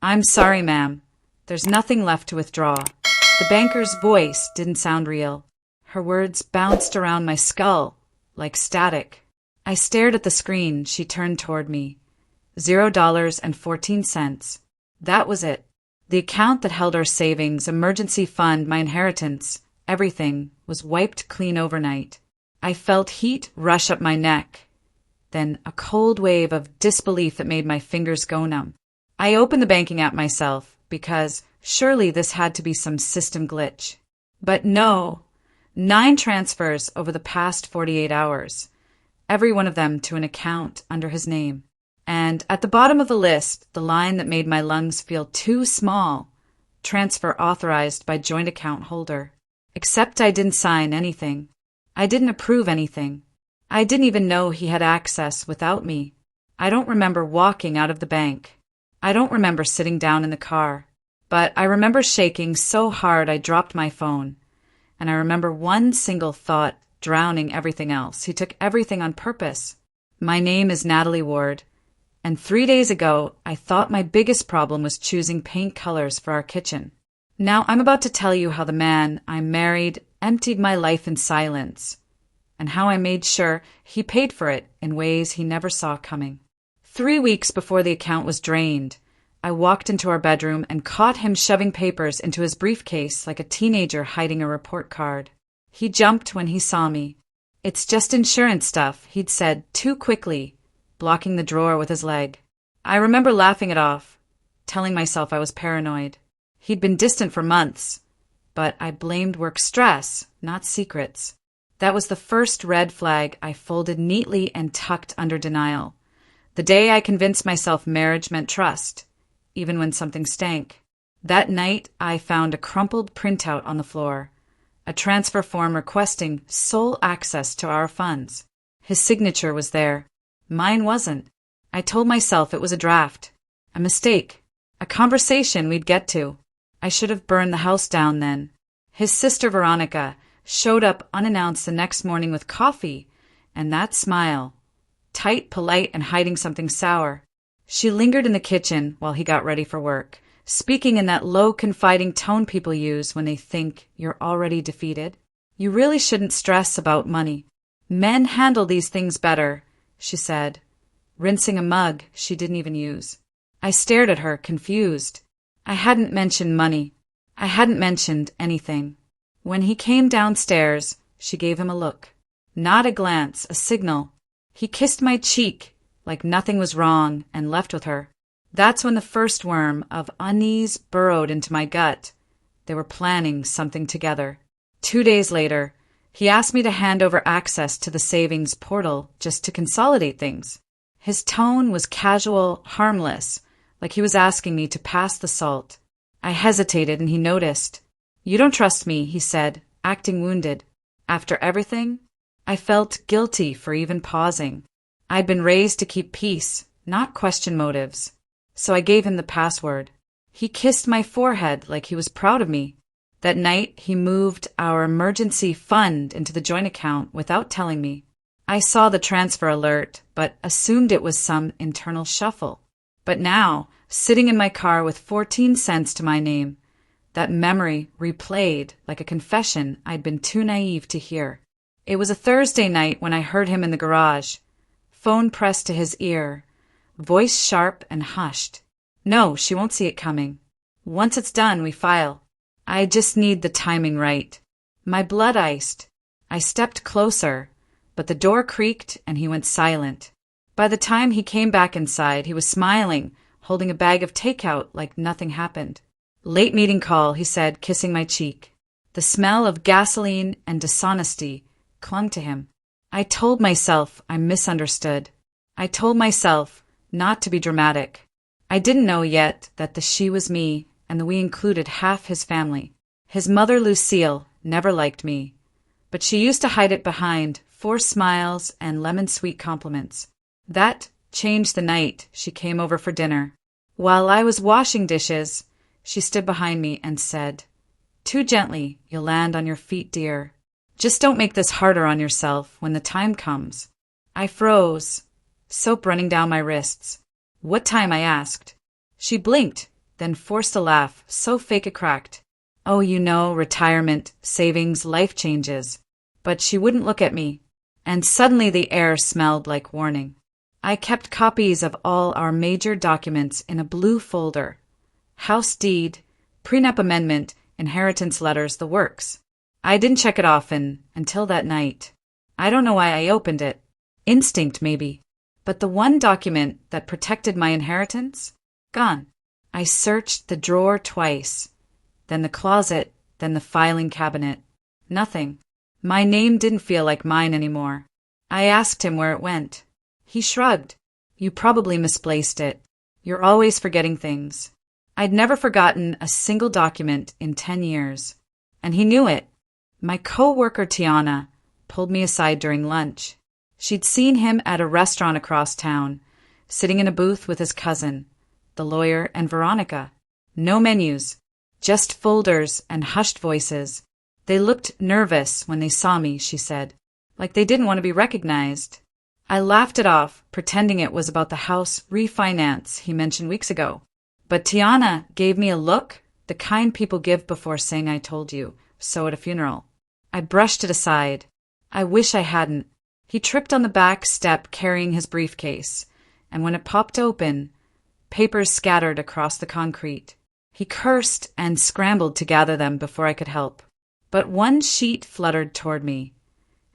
"I'm sorry, ma'am. There's nothing left to withdraw." The banker's voice didn't sound real. Her words bounced around my skull like static. I stared at the screen she turned toward me. $0.14. That was it. The account that held our savings, emergency fund, my inheritance, everything was wiped clean overnight. I felt heat rush up my neck, then a cold wave of disbelief that made my fingers go numb. I opened the banking app myself because surely this had to be some system glitch. But no, 9 transfers over the past 48 hours, every one of them to an account under his name. And at the bottom of the list, the line that made my lungs feel too small, transfer authorized by joint account holder. Except I didn't sign anything. I didn't approve anything. I didn't even know he had access without me. I don't remember walking out of the bank. I don't remember sitting down in the car. But I remember shaking so hard I dropped my phone. And I remember one single thought drowning everything else. He took everything on purpose. My name is Natalie Ward. And 3 days ago, I thought my biggest problem was choosing paint colors for our kitchen. Now I'm about to tell you how the man I married emptied my life in silence, and how I made sure he paid for it in ways he never saw coming. 3 weeks before the account was drained, I walked into our bedroom and caught him shoving papers into his briefcase like a teenager hiding a report card. He jumped when he saw me. "It's just insurance stuff," he'd said too quickly, blocking the drawer with his leg. I remember laughing it off, telling myself I was paranoid. He'd been distant for months, but I blamed work stress, not secrets. That was the first red flag I folded neatly and tucked under denial. The day I convinced myself marriage meant trust, even when something stank. That night, I found a crumpled printout on the floor, a transfer form requesting sole access to our funds. His signature was there. Mine wasn't. I told myself it was a draft, a mistake, a conversation we'd get to. I should have burned the house down then. His sister Veronica showed up unannounced the next morning with coffee, and that smile, tight, polite, and hiding something sour. She lingered in the kitchen while he got ready for work, speaking in that low, confiding tone people use when they think you're already defeated. "You really shouldn't stress about money. Men handle these things better," she said, rinsing a mug she didn't even use. I stared at her, confused. I hadn't mentioned money. I hadn't mentioned anything. When he came downstairs, she gave him a look. Not a glance, a signal. He kissed my cheek like nothing was wrong and left with her. That's when the first worm of unease burrowed into my gut. They were planning something together. 2 days later, he asked me to hand over access to the savings portal just to consolidate things. His tone was casual, harmless, like he was asking me to pass the salt. I hesitated and he noticed. "You don't trust me," he said, acting wounded. After everything, I felt guilty for even pausing. I'd been raised to keep peace, not question motives. So I gave him the password. He kissed my forehead like he was proud of me. That night, he moved our emergency fund into the joint account without telling me. I saw the transfer alert, but assumed it was some internal shuffle. But now, sitting in my car with 14 cents to my name, that memory replayed like a confession I'd been too naive to hear. It was a Thursday night when I heard him in the garage, phone pressed to his ear, voice sharp and hushed. "No, she won't see it coming. Once it's done, we file. I just need the timing right." My blood iced. I stepped closer, but the door creaked and he went silent. By the time he came back inside, he was smiling, holding a bag of takeout like nothing happened. "Late meeting call," he said, kissing my cheek. The smell of gasoline and dishonesty clung to him. I told myself I misunderstood. I told myself not to be dramatic. I didn't know yet that the she was me and that we included half his family. His mother, Lucille, never liked me, but she used to hide it behind forced smiles and lemon-sweet compliments. That changed the night she came over for dinner. While I was washing dishes, she stood behind me and said, "Too gently, you'll land on your feet, dear. Just don't make this harder on yourself when the time comes." I froze, soap running down my wrists. "What time?" I asked. She blinked, then forced a laugh, so fake it cracked. Oh, retirement, savings, life changes. But she wouldn't look at me. And suddenly the air smelled like warning. I kept copies of all our major documents in a blue folder. House deed, prenup amendment, inheritance letters, the works. I didn't check it often until that night. I don't know why I opened it. Instinct, maybe. But the one document that protected my inheritance? Gone. I searched the drawer twice, then the closet, then the filing cabinet. Nothing. My name didn't feel like mine anymore. I asked him where it went. He shrugged. You probably misplaced it. You're always forgetting things. I'd never forgotten a single document in 10 years. And he knew it. My co-worker Tiana pulled me aside during lunch. She'd seen him at a restaurant across town, sitting in a booth with his cousin, the lawyer, and Veronica. No menus, just folders and hushed voices. They looked nervous when they saw me, she said, like they didn't want to be recognized. I laughed it off, pretending it was about the house refinance he mentioned weeks ago. But Tiana gave me a look, the kind people give before saying I told you, so at a funeral. I brushed it aside. I wish I hadn't. He tripped on the back step carrying his briefcase, and when it popped open, papers scattered across the concrete. He cursed and scrambled to gather them before I could help. But one sheet fluttered toward me,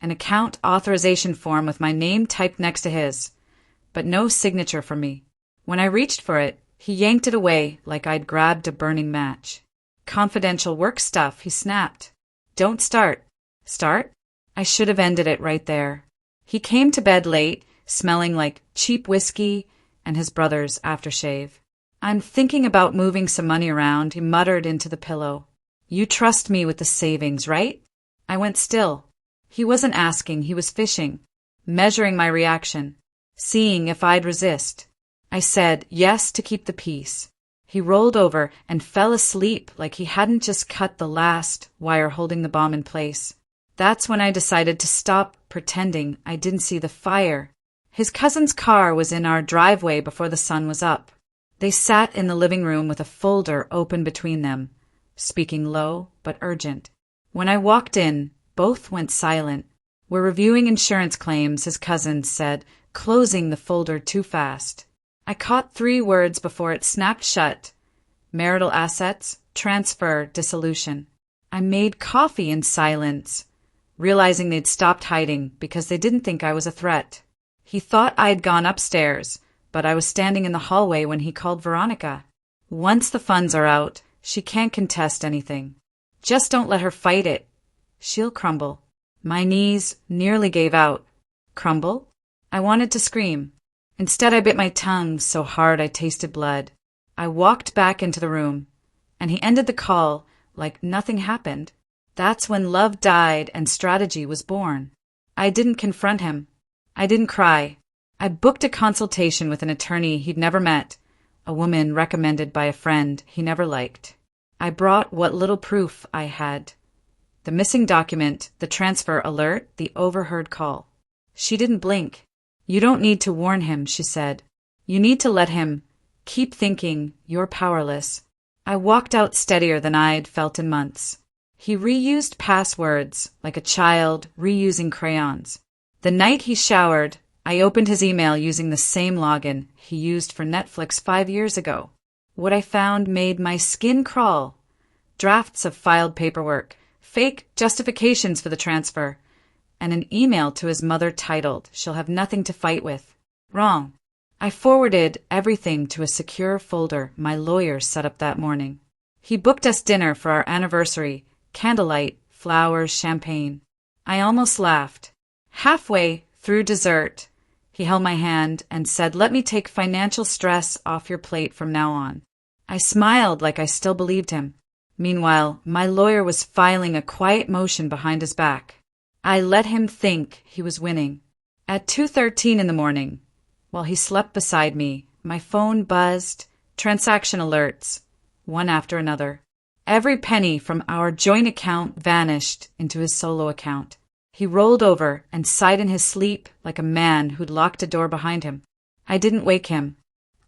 an account authorization form with my name typed next to his, but no signature from me. When I reached for it, he yanked it away like I'd grabbed a burning match. Confidential work stuff, he snapped. Don't start. Start? I should have ended it right there. He came to bed late, smelling like cheap whiskey and his brother's aftershave. I'm thinking about moving some money around, he muttered into the pillow. You trust me with the savings, right? I went still. He wasn't asking, he was fishing, measuring my reaction, seeing if I'd resist. I said yes to keep the peace. He rolled over and fell asleep like he hadn't just cut the last wire holding the bomb in place. That's when I decided to stop pretending I didn't see the fire. His cousin's car was in our driveway before the sun was up. They sat in the living room with a folder open between them, speaking low but urgent. When I walked in, both went silent. We're reviewing insurance claims, his cousin said, closing the folder too fast. I caught 3 words before it snapped shut. Marital assets, transfer, dissolution. I made coffee in silence, realizing they'd stopped hiding because they didn't think I was a threat. He thought I'd gone upstairs, but I was standing in the hallway when he called Veronica. Once the funds are out, she can't contest anything. Just don't let her fight it. She'll crumble. My knees nearly gave out. Crumble? I wanted to scream. Instead, I bit my tongue so hard I tasted blood. I walked back into the room, and he ended the call like nothing happened. That's when love died and strategy was born. I didn't confront him. I didn't cry. I booked a consultation with an attorney he'd never met, a woman recommended by a friend he never liked. I brought what little proof I had. The missing document, the transfer alert, the overheard call. She didn't blink. You don't need to warn him, she said. You need to let him keep thinking you're powerless. I walked out steadier than I'd felt in months. He reused passwords like a child reusing crayons. The night he showered, I opened his email using the same login he used for Netflix 5 years ago. What I found made my skin crawl. Drafts of filed paperwork, fake justifications for the transfer, and an email to his mother titled, "She'll have nothing to fight with." Wrong. I forwarded everything to a secure folder my lawyer set up that morning. He booked us dinner for our anniversary, candlelight, flowers, champagne. I almost laughed. Halfway through dessert, he held my hand and said, "Let me take financial stress off your plate from now on." I smiled like I still believed him. Meanwhile, my lawyer was filing a quiet motion behind his back. I let him think he was winning. At 2:13 in the morning, while he slept beside me, my phone buzzed, transaction alerts, one after another. Every penny from our joint account vanished into his solo account. He rolled over and sighed in his sleep like a man who'd locked a door behind him. I didn't wake him.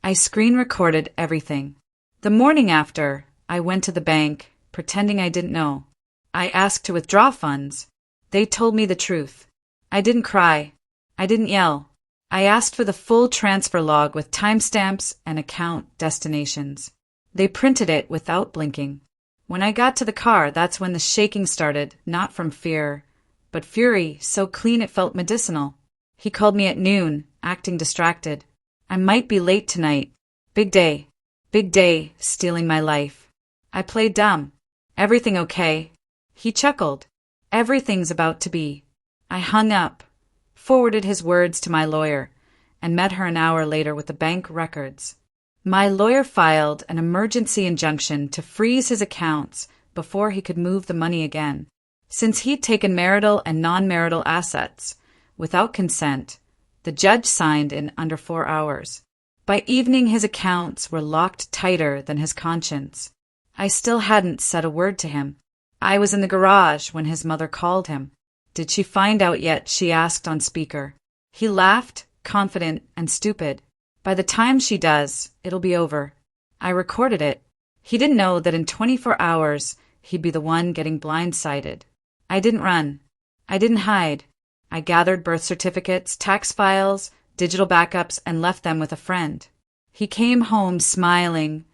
I screen recorded everything. The morning after, I went to the bank, pretending I didn't know. I asked to withdraw funds. They told me the truth. I didn't cry. I didn't yell. I asked for the full transfer log with timestamps and account destinations. They printed it without blinking. When I got to the car, that's when the shaking started, not from fear, but fury, so clean it felt medicinal. He called me at noon, acting distracted. I might be late tonight. Big day, stealing my life. I played dumb. Everything okay? He chuckled. Everything's about to be. I hung up, forwarded his words to my lawyer, and met her an hour later with the bank records. My lawyer filed an emergency injunction to freeze his accounts before he could move the money again. Since he'd taken marital and non-marital assets, without consent, the judge signed in under 4 hours. By evening, his accounts were locked tighter than his conscience. I still hadn't said a word to him. I was in the garage when his mother called him. Did she find out yet? She asked on speaker. He laughed, confident and stupid. By the time she does, it'll be over. I recorded it. He didn't know that in 24 hours, he'd be the one getting blindsided. I didn't run. I didn't hide. I gathered birth certificates, tax files, digital backups, and left them with a friend. He came home smiling,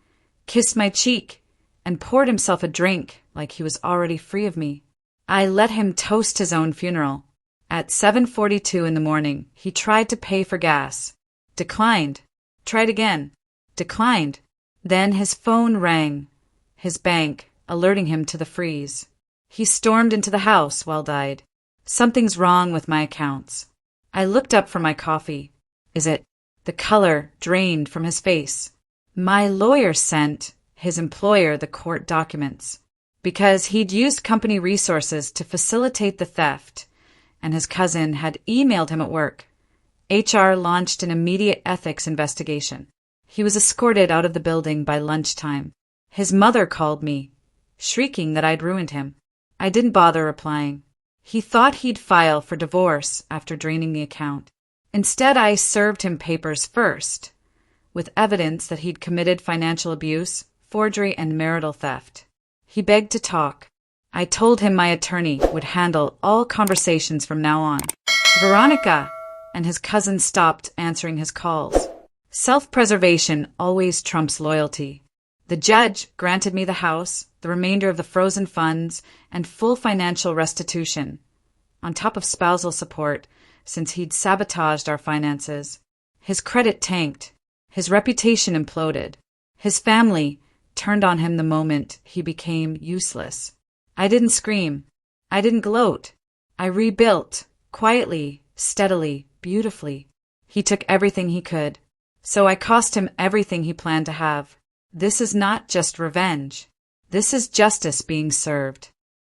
kissed my cheek, and poured himself a drink like he was already free of me. I let him toast his own funeral. At 7:42 in the morning, he tried to pay for gas. Declined. Tried again. Declined. Then his phone rang. His bank, alerting him to the freeze. He stormed into the house while died. Something's wrong with my accounts. I looked up for my coffee. Is it? The color drained from his face. My lawyer sent his employer the court documents because he'd used company resources to facilitate the theft, and his cousin had emailed him at work. HR launched an immediate ethics investigation. He was escorted out of the building by lunchtime. His mother called me, shrieking that I'd ruined him. I didn't bother replying. He thought he'd file for divorce after draining the account. Instead, I served him papers first, with evidence that he'd committed financial abuse, forgery, and marital theft. He begged to talk. I told him my attorney would handle all conversations from now on. Veronica! And his cousin stopped answering his calls. Self-preservation always trumps loyalty. The judge granted me the house, the remainder of the frozen funds, and full financial restitution, on top of spousal support, since he'd sabotaged our finances. His credit tanked. His reputation imploded. His family turned on him the moment he became useless. I didn't scream. I didn't gloat. I rebuilt, quietly, steadily, beautifully. He took everything he could. So I cost him everything he planned to have. This is not just revenge. This is justice being served.